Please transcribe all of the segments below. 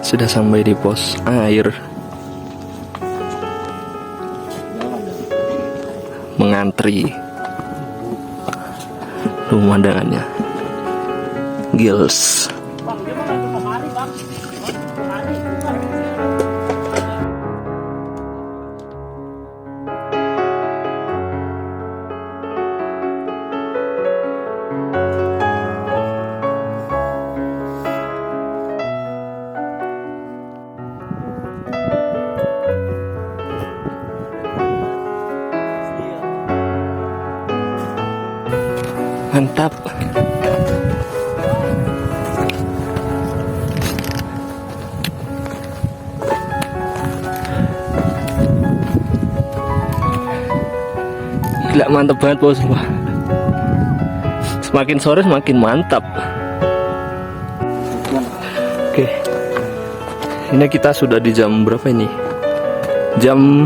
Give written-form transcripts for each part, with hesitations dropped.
Sudah sampai di pos air. Mengantri. Pemandangannya. Gils. Mantap. Gila, mantap banget bos. Semakin sore semakin mantap. Oke. Ini kita sudah di jam berapa ini? Jam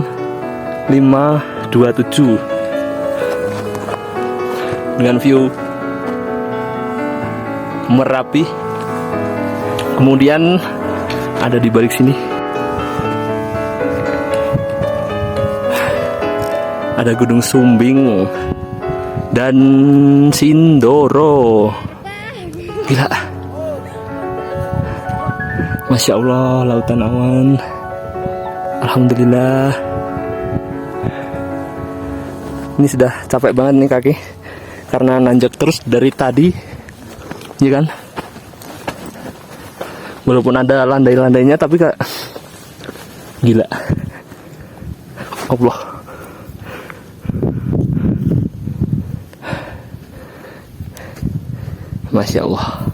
5.27. Dengan view Merapi. Kemudian ada di balik sini ada Gunung Sumbing dan Sindoro. Gila. Masya Allah, lautan awan. Alhamdulillah. Ini sudah capek banget nih kaki, karena nanjak terus dari tadi, ya kan? Walaupun ada landai-landainya, tapi kak, gila. Allah. Masya Allah.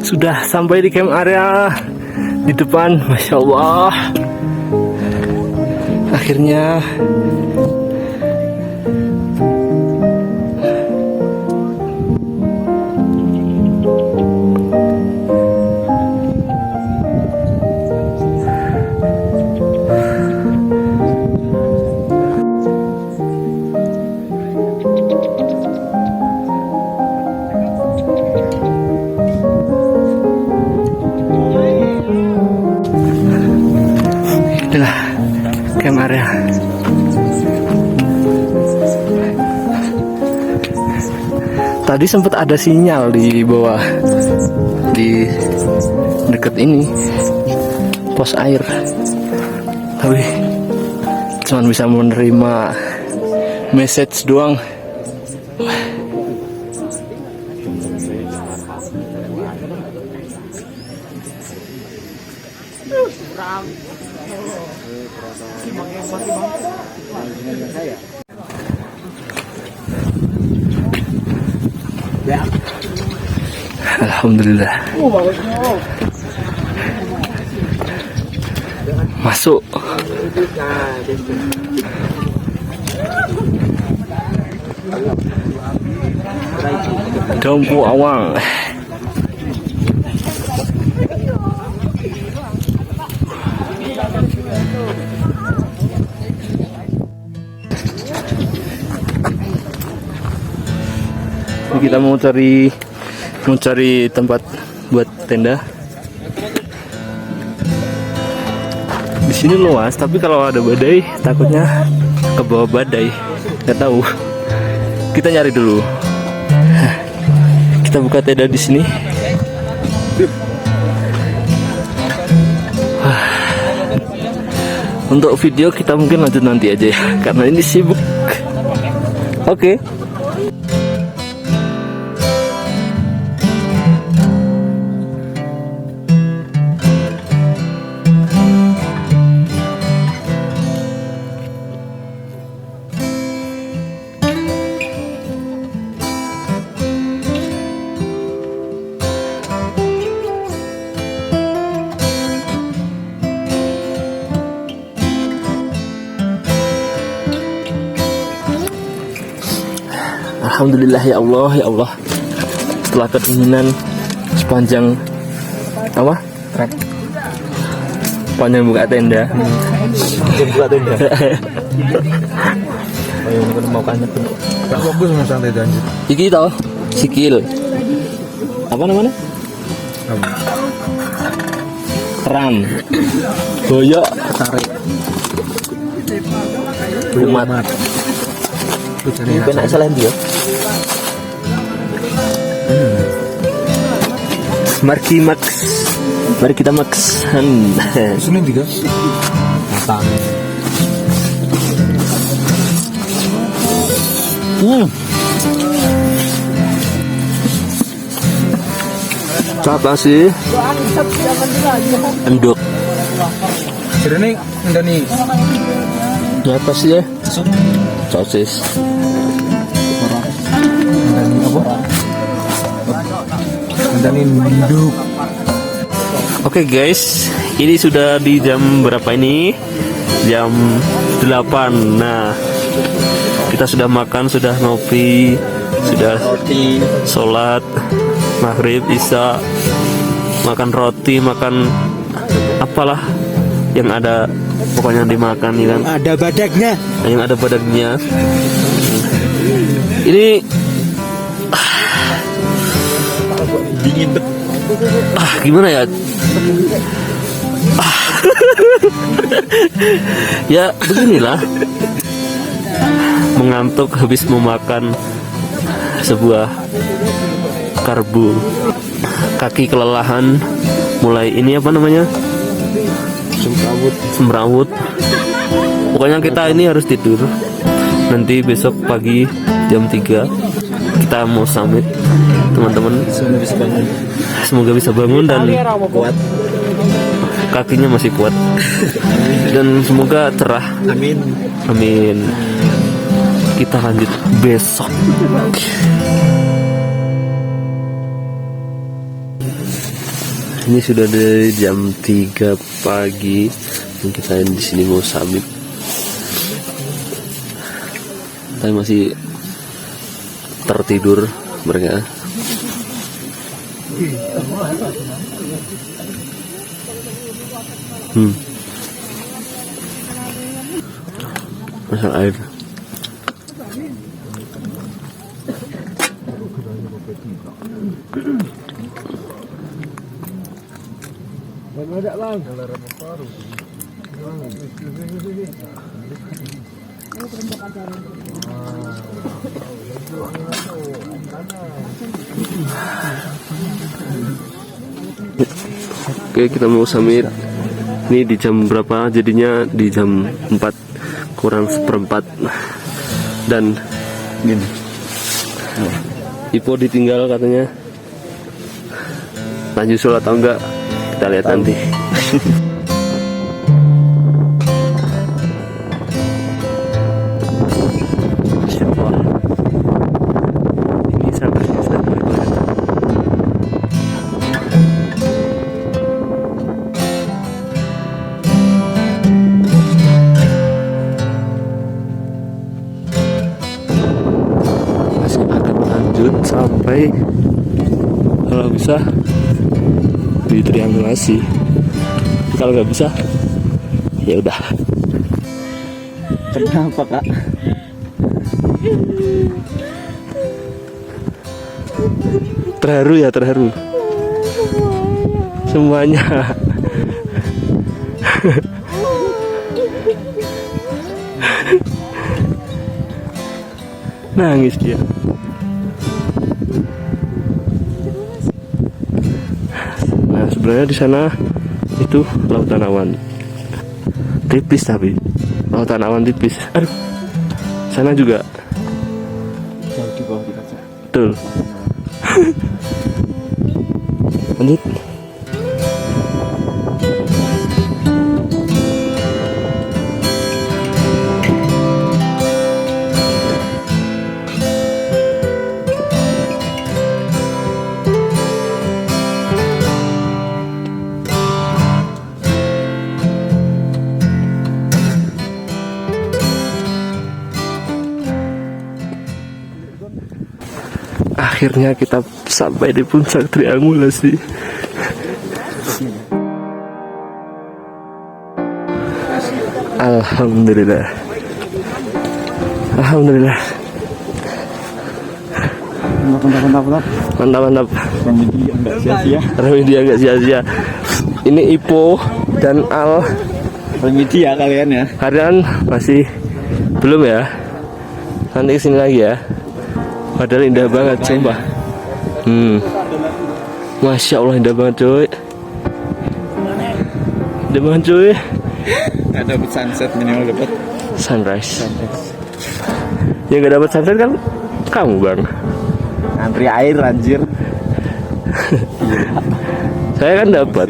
Sudah sampai di camp area di depan. Masya Allah. Akhirnya. Inilah camp area. Tadi sempat ada sinyal di bawah, di dekat ini pos air, tapi cuma bisa menerima message doang. Alhamdulillah. Masuk. Dompu Awang. Kita mau cari tempat buat tenda. Di sini luas, tapi kalau ada badai takutnya ke bawah badai. Nggak tahu. Kita nyari dulu. kita buka tenda di sini. Untuk video kita mungkin lanjut nanti aja ya, karena ini sibuk. Oke. Alhamdulillah ya Allah, ya Allah. Setelah kedinginan sepanjang apa? Trek. Panjang buka tenda. Buka tenda. Ayo ini mau kangen. Tak fokus sama santai lanjut. Iki toh, sikil. Apa namanya? Ram. Boyok, Tarik. umat. Ini benak salah dia. Mari kita max. Sunin tiga. Matang. Apa sih? Endok. Jadi ini Apa sih ya? Sosis. ini hidup. Oke guys, ini sudah di jam berapa ini? Jam 8. Nah, kita sudah makan, sudah ngopi, sudah sholat maghrib, isya, makan roti, makan apalah yang ada, pokoknya dimakan ya kan. Ada badaknya. Yang ada badaknya. Ini Dingin bet. gimana ya? Ya beginilah, mengantuk habis memakan sebuah karbo, kaki kelelahan, mulai ini apa namanya, semrawut. Pokoknya kita ini harus tidur. Nanti besok pagi jam 3 kita mau summit, teman-teman. Semoga bisa bangun dan Kuat. kakinya masih kuat. Dan semoga cerah. Amin. Amin. Kita lanjut besok. Ini sudah dari jam 3 pagi dan kita di sini mau summit. Tapi masih tertidur mereka. Masak air. Oke, kita mau summit. Ini di jam berapa? Jadinya di jam 4 kurang seperempat. Dan gini, Ipo ditinggal katanya. Lanjut sholat atau enggak? Kita lihat nanti. Ini sangatnya sudah mulai banget. Masih akan lanjut sampai kalau bisa di triangulasi. Kalau nggak bisa, ya udah. Kenapa kak? Terharu ya, terharu. Semuanya. Nangis dia. Nah, sebenarnya di sana itu lautan awan. Tipis tapi lautan awan tipis. Aduh. Sana juga. Jauh di bawah kita aja. Betul. Lanjut. Akhirnya kita sampai di puncak triangulasi. Alhamdulillah. Alhamdulillah. Mantap. Remedi enggak sia-sia. Remedi enggak sia-sia. Ini Ipo dan Al. Remedi ya kalian ya. Kalian masih belum ya? Nanti kesini lagi ya. Padahal indah banget, sumpah. Masya Allah, indah banget cuy. Indah banget cuy. Nggak dapat sunset, minimal dapat Sunrise. Yang gak dapat sunset kan kamu bang. antri air anjir. Saya kan dapat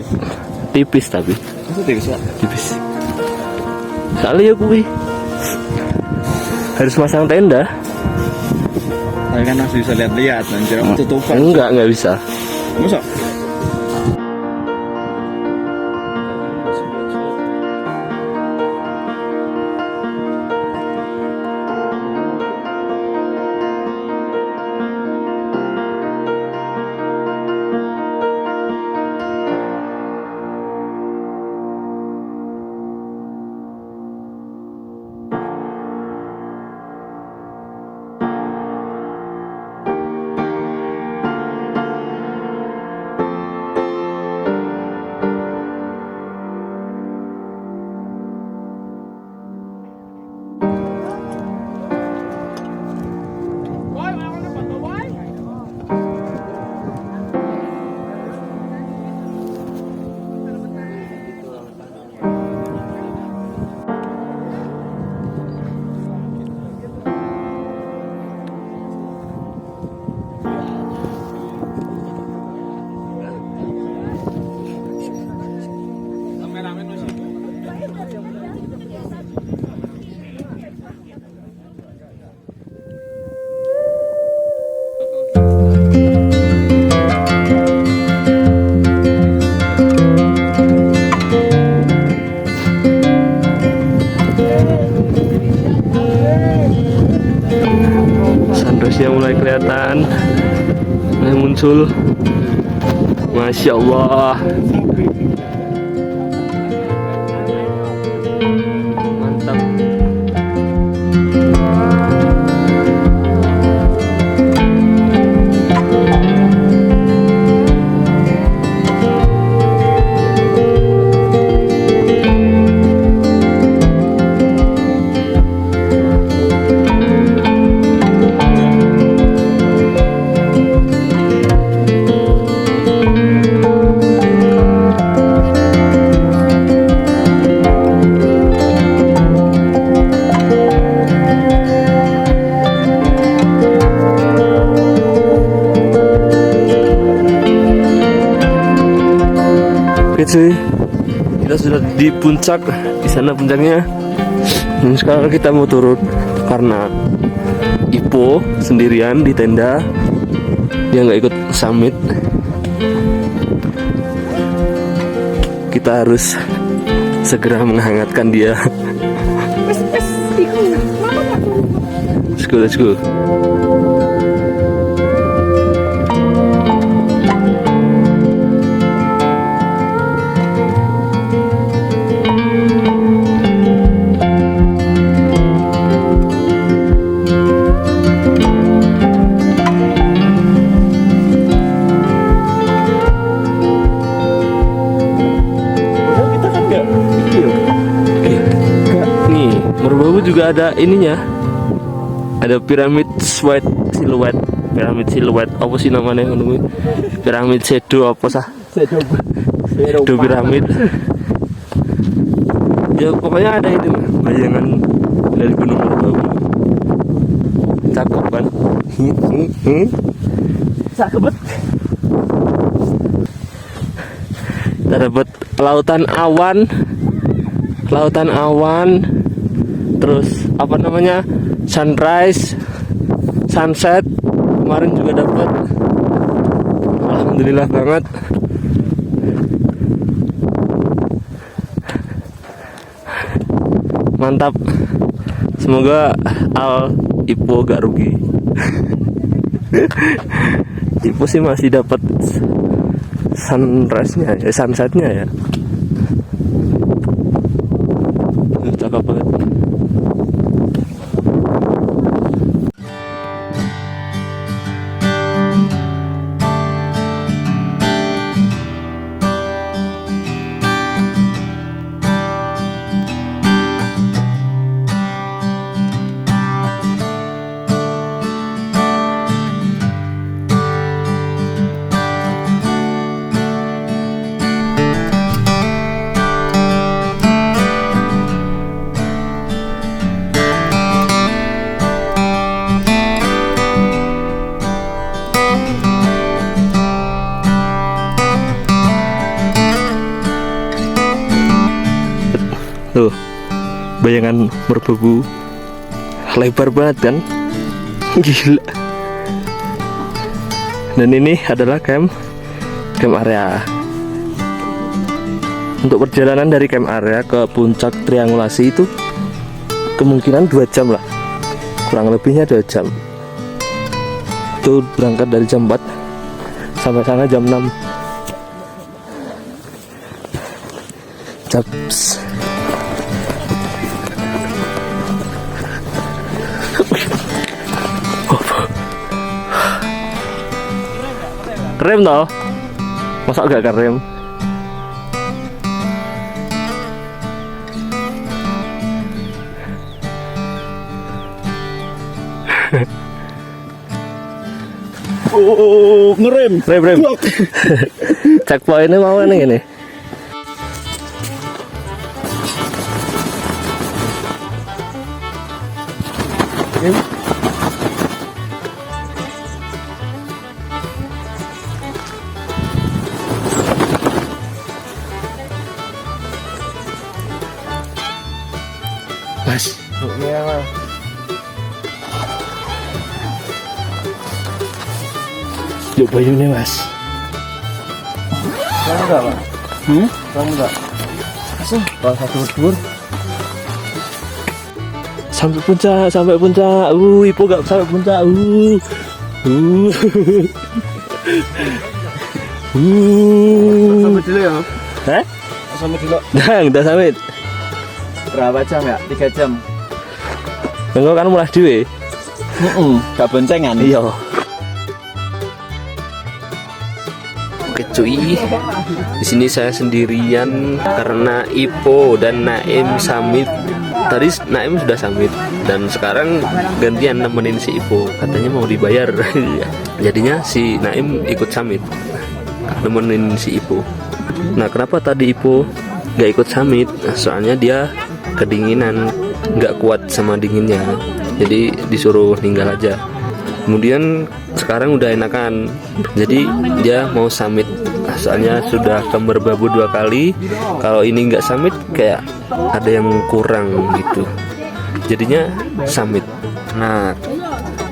tipis tapi Itu tipis Pak. tipis. Soalnya ya gue harus masang tenda. Tapi kan masih bisa lihat-lihat anjir. Tutupan. Enggak bisa. Masa? Sunrise-nya mulai kelihatan, mulai muncul. Masya Allah. Mantap. Oke cuy, kita sudah di puncak. Di sana puncaknya. Dan sekarang kita mau turun karena Ipo sendirian di tenda. Dia nggak ikut summit. Kita harus segera menghangatkan dia. Let's go. Merbabu juga ada ininya, ada piramid siluet, apa sih namanya, piramid shadow apa sah, Dua piramid. Ya pokoknya ada itu lah, bayangan dari Gunung Merbabu. Cakep kan? Cakep banget. Kita dapat lautan awan, terus apa namanya, sunrise, sunset. Kemarin juga dapat. Alhamdulillah banget. Mantap. Semoga Ipo gak rugi. Ipo sih masih dapat sunrise-nya, sunset-nya ya. Cakep banget. Tuh, bayangan Merbabu lebar banget kan? Gila. Dan ini adalah camp area. Untuk perjalanan dari camp area ke puncak triangulasi itu kemungkinan 2 jam lah, kurang lebihnya 2 jam. Itu berangkat dari jam 4 sampai sana jam 6. Caps. Rem toh? Masa gak rem? Oh, ngerem. Rem. Checkpointnya mau nih ini. Mas, yuk bayunya mas. Kamu enggak, Pak? Kamu enggak? Asal, kalau satu berdua. Sampai puncak. Ipo gak sampai puncak. Sampai dulu ya? Hah? Sampai dulu. Udah sampai. Berapa jam ya? 3 jam. Enggak kan mulai dewe. Gak boncengan. Iya. Oke cuy, di sini saya sendirian karena Ipo dan Naim samit. Tadi Naim sudah samit dan sekarang gantian nemenin si Ipo. Katanya mau dibayar. Jadinya si Naim ikut samit, nemenin si Ipo. Nah kenapa tadi Ipo nggak ikut samit? Soalnya dia kedinginan, nggak kuat sama dinginnya. Jadi disuruh ninggal aja. Kemudian sekarang udah enakan, jadi dia mau summit. Soalnya sudah ke Merbabu 2 kali. Kalau ini nggak summit kayak ada yang kurang gitu. Jadinya summit. Nah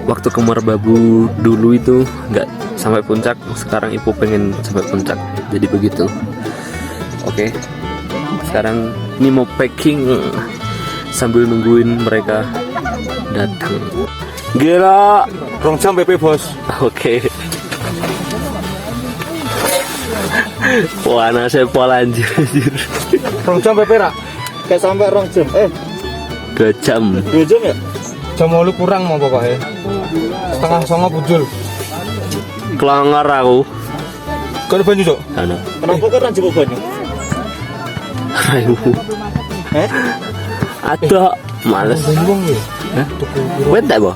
waktu ke Merbabu dulu itu nggak sampai puncak. Sekarang Ipo pengen sampai puncak. Jadi begitu. Oke. Sekarang ini mau packing sambil nungguin mereka datang. Gila, 2 jam PP bos. Oke. Wah, nasi pol anjir. 2 jam PP rak. Kayak sampai 2 jam. 2 jam. 2 jam ya? Jam 8 kurang mau pokoknya. Setengah 9 bujul. Kelanggar aku. Kau ada banyu, Cok? Ano? Kenapa kau ranjau banyu? Ayo. Ada males. Banyuwong ya? Hah? Entek, Bo?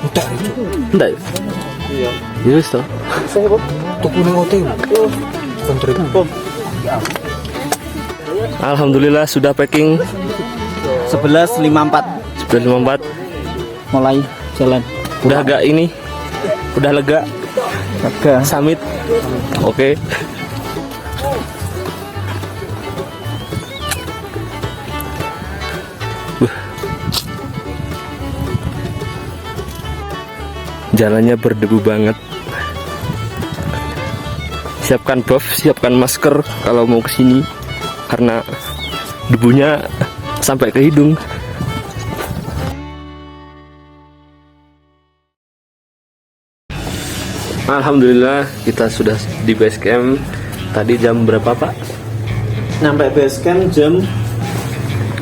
Entek, Cok. Entek. Iya. Ya wis to. Saya, Bo. Tuku ning hotel. Kontrik. Alhamdulillah sudah packing 11.54 954. mulai jalan. Udah agak ini, udah lega. Summit. Oke. Jalannya berdebu banget. Siapkan buff, siapkan masker kalau mau kesini karena debunya sampai ke hidung. Alhamdulillah kita sudah di base camp. Tadi jam berapa Pak? Sampai base camp jam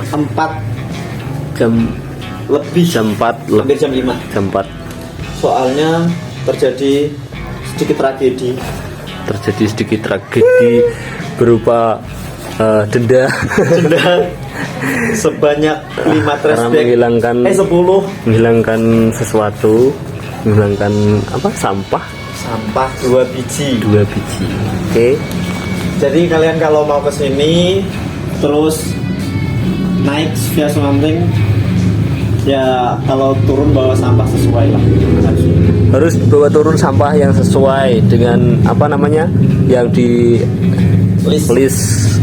4 Jam lebih, jam 4 hampir jam 5. Jam 4 Soalnya terjadi sedikit tragedi. terjadi sedikit tragedi berupa denda Sebanyak 5 trash karena bag. menghilangkan 10 menghilangkan sesuatu, menghilangkan apa, sampah sampah 2 biji. 2 biji. Oke. Jadi kalian kalau mau ke sini terus naik via something, ya kalau turun bawa sampah sesuai lah. Harus bawa turun sampah yang sesuai dengan apa namanya yang di list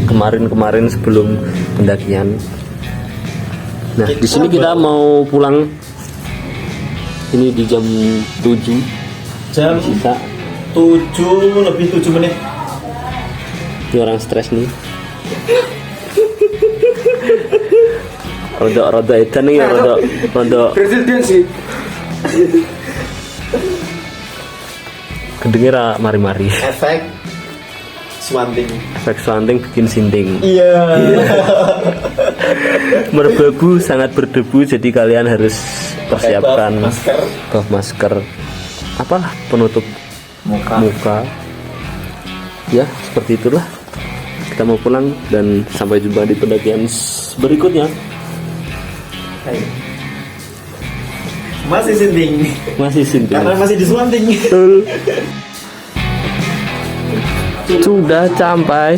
kemarin sebelum pendakian. Nah, di sini kita mau pulang. Ini di jam 7. Jam Sisa 7 lebih 7 menit. ini orang stres nih. Roda edan nih, roda Presidensi. kedengeran mari-mari. Efek swanting. Efek swanting bikin sinting. Iya. Merbabu sangat berdebu, jadi kalian harus persiapkan masker, buff masker, apalah penutup muka. Ya seperti itulah. Kita mau pulang dan sampai jumpa di pendakian berikutnya. Masih sinting. Masih sinting. Karena masih di swanting. Betul. Sudah sampai.